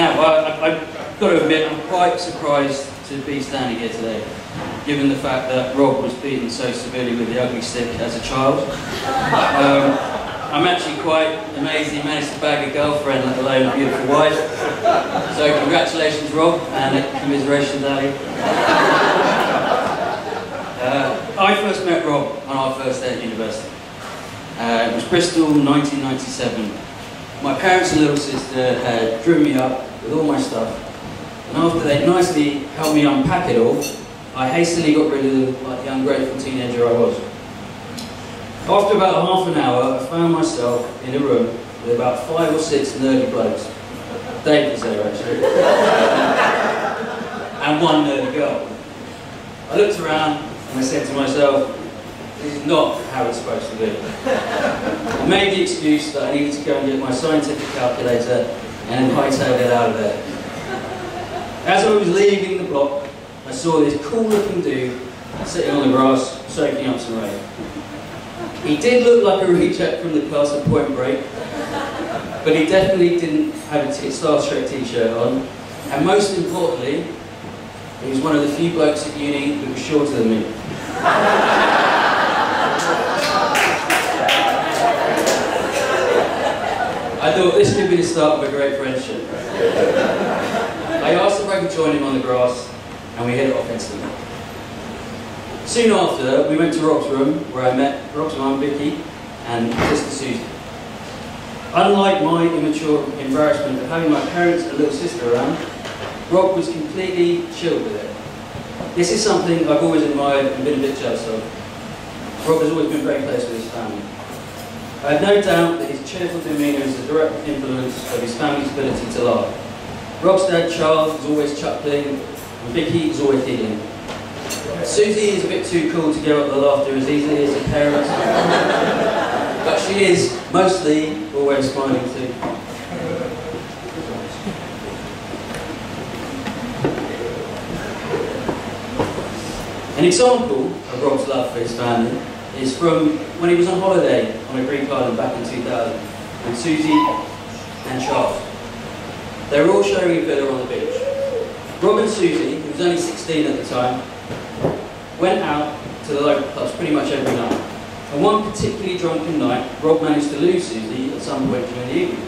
Now, I've got to admit, I'm quite surprised to be standing here today, given the fact that Rob was beaten so severely with the ugly stick as a child. I'm actually quite amazed he managed to bag a girlfriend, let alone a beautiful wife. So congratulations, Rob, and commiserations, Ali. I first met Rob on our first day at university. It was Bristol, 1997. My parents and little sister had driven me up with all my stuff, and after they nicely helped me unpack it all, I hastily got rid of them like the ungrateful teenager I was. After about half an hour, I found myself in a room with about 5 or 6 nerdy blokes. Dave was there actually. And one nerdy girl. I looked around and I said to myself, this is not how it's supposed to be. I made the excuse that I needed to go and get my scientific calculator and then hightailed it out of there. As I was leaving the block, I saw this cool looking dude sitting on the grass, soaking up some rain. He did look like a reject from the cast of Point Break, but he definitely didn't have a Star Trek t-shirt on, and most importantly, he was one of the few blokes at uni that was shorter than me. I thought this could be the start of a great friendship. I asked if I could join him on the grass, and we hit it off instantly. Soon after, we went to Rob's room, where I met Rob's mum, Vicky, and sister Susie. Unlike my immature embarrassment of having my parents and little sister around, Rob was completely chilled with it. This is something I've always admired and been a bit jealous of. Rob has always been very close with his family. I have no doubt that his cheerful demeanour is a direct influence of his family's ability to laugh. Rob's dad, Charles, is always chuckling, and Vicky is always giggling. Susie is a bit too cool to give up the laughter as easily as her parents, but she is, mostly, always smiling too. An example of Rob's love for his family is from when he was on holiday on a Greek island back in 2000 with Susie and Charles. They were all sharing a villa on the beach. Rob and Susie, who was only 16 at the time, went out to the local clubs pretty much every night. And one particularly drunken night, Rob managed to lose Susie at some point during the evening.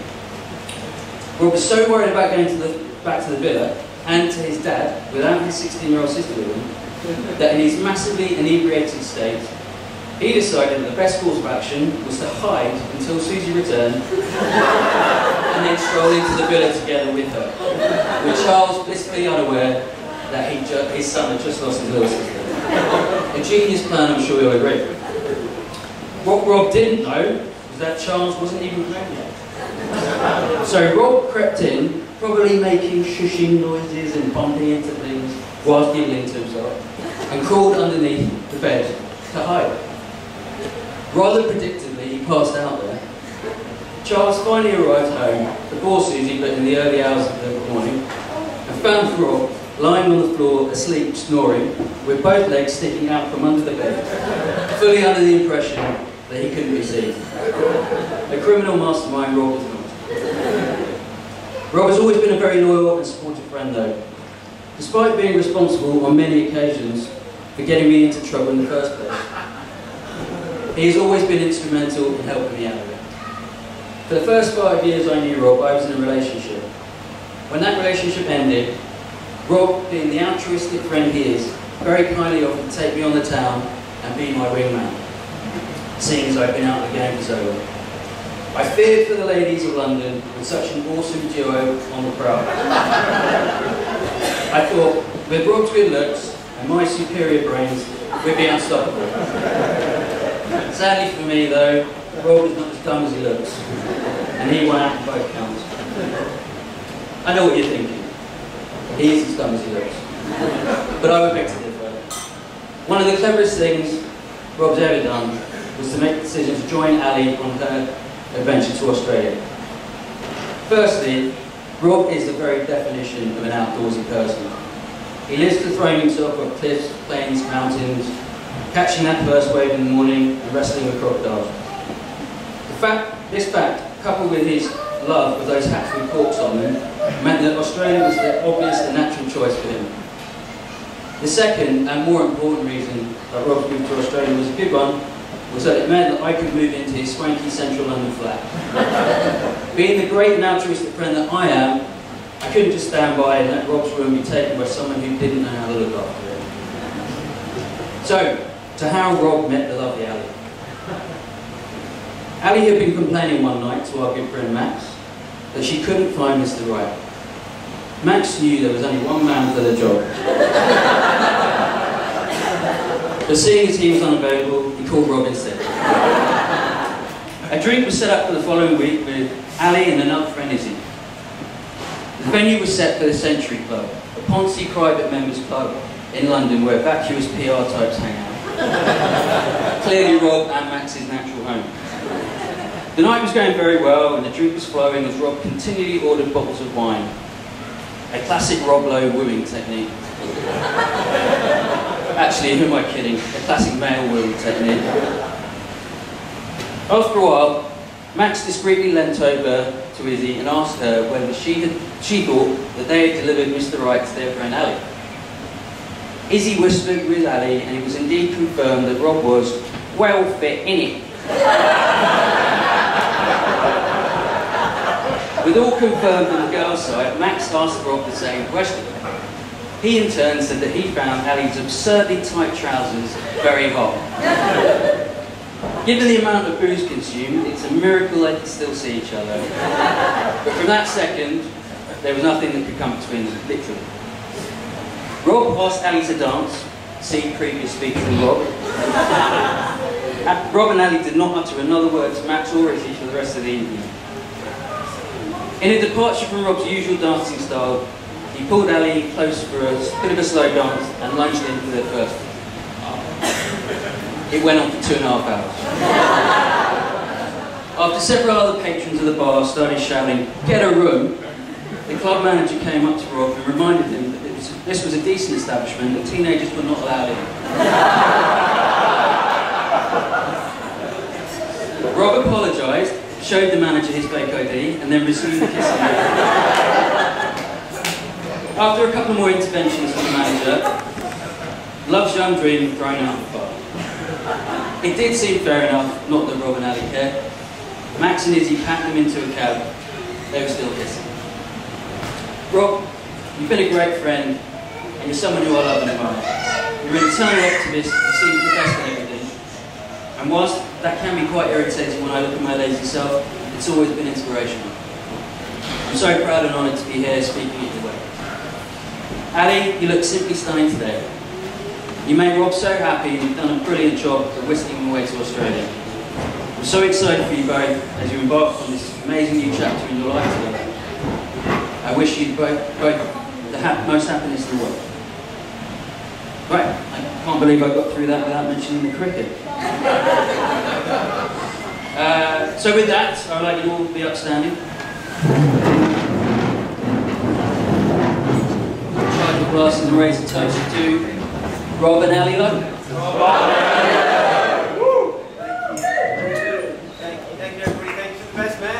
Rob was so worried about going back to the villa and to his dad without his 16-year-old sister with him, that in his massively inebriated state, he decided that the best course of action was to hide until Susie returned and then stroll into the villa together with her, with Charles blissfully unaware that his son had just lost his little sister. A genius plan, I'm sure you'll agree. What Rob didn't know was that Charles wasn't even home yet. So Rob crept in, probably making shushing noises and bumping into things whilst giggling to himself, and crawled underneath the bed to hide. Rather predictably, he passed out there. Charles finally arrived home, before Susie, but in the early hours of the morning, and found Rob lying on the floor, asleep, snoring, with both legs sticking out from under the bed, fully under the impression that he couldn't be seen. A criminal mastermind, Rob was not. Rob has always been a very loyal and supportive friend, though. Despite being responsible on many occasions for getting me into trouble in the first place, he has always been instrumental in helping me out of it. For the first 5 years I knew Rob, I was in a relationship. When that relationship ended, Rob, being the altruistic friend he is, very kindly offered to take me on the town and be my wingman, seeing as I've been out of the game for so long. I feared for the ladies of London with such an awesome duo on the prowl. I thought, with Rob's good looks and my superior brains, we'd be unstoppable. Sadly for me though, Rob is not as dumb as he looks, and he won out on both counts. I know what you're thinking. He is as dumb as he looks. But I would beg to differ. One of the cleverest things Rob's ever done was to make the decision to join Ali on her adventure to Australia. Firstly, Rob is the very definition of an outdoorsy person. He lives to throwing himself off cliffs, plains, mountains, catching that first wave in the morning and wrestling with crocodiles. This fact, coupled with his love of those hats with corks on them, meant that Australia was the obvious and natural choice for him. The second and more important reason that Rob's move to Australia was a good one was that it meant that I could move into his swanky central London flat. Being the great and altruistic friend that I am, I couldn't just stand by and let Rob's room be taken by someone who didn't know how to look after it. So, to how Rob met the lovely Ali. Ali had been complaining one night to our good friend Max that she couldn't find Mr. Right. Max knew there was only one man for the job. But seeing as he was unavailable, he called Rob instead. A drink was set up for the following week with Ali and another friend Izzy. The venue was set for the Century Club, a Ponzi private members club in London where vacuous PR types hang out. Clearly Rob and Max's natural home. The night was going very well and the drink was flowing as Rob continually ordered bottles of wine. A classic Rob Lowe wooing technique. Actually, who am I kidding? A classic male wooing technique. After a while, Max discreetly leant over to Izzy and asked her whether she thought that they had delivered Mr. Right to their friend Ali. Izzy whispered with Ali and it was indeed confirmed that Rob was well fit in it. With all confirmed on the girl's side, Max asked Rob the same question. He in turn said that he found Ali's absurdly tight trousers very hot. Given the amount of booze consumed, it's a miracle they could still see each other. But from that second, there was nothing that could come between them, literally. Rob asked Ali to dance, see previous speech from Rob. Rob and Ali did not utter another word to Max or Izzy for the rest of the evening. In a departure from Rob's usual dancing style, he pulled Ali close for a bit of a slow dance and lunged in for their first. It went on for 2.5 hours. After several other patrons of the bar started shouting, "Get a room," the club manager came up to Rob and reminded him that this was a decent establishment and teenagers were not allowed in. Rob apologised, showed the manager his fake ID, and then resumed the kissing. After a couple more interventions from the manager, Love's young dream thrown out the bar. It did seem fair enough, not that Rob and Ali cared. Max and Izzy packed them into a cab. They were still kissing. Rob, you've been a great friend, and you're someone who I love and admire. You're an eternal optimist, you seem the best at everything. And whilst that can be quite irritating when I look at my lazy self, it's always been inspirational. I'm so proud and honoured to be here speaking at your wedding. Ali, you look simply stunning today. You made Rob so happy and you've done a brilliant job of whisking him away to Australia. I'm so excited for you both as you embark on this amazing new chapter in your life together. I wish you both the most happiness in the world. Right, I can't believe I got through that without mentioning the cricket. So with that, I would like you all to be upstanding. Charge your glasses and raise a toast to Rob and Ali Lowe. Thank you everybody, thank you for the best man.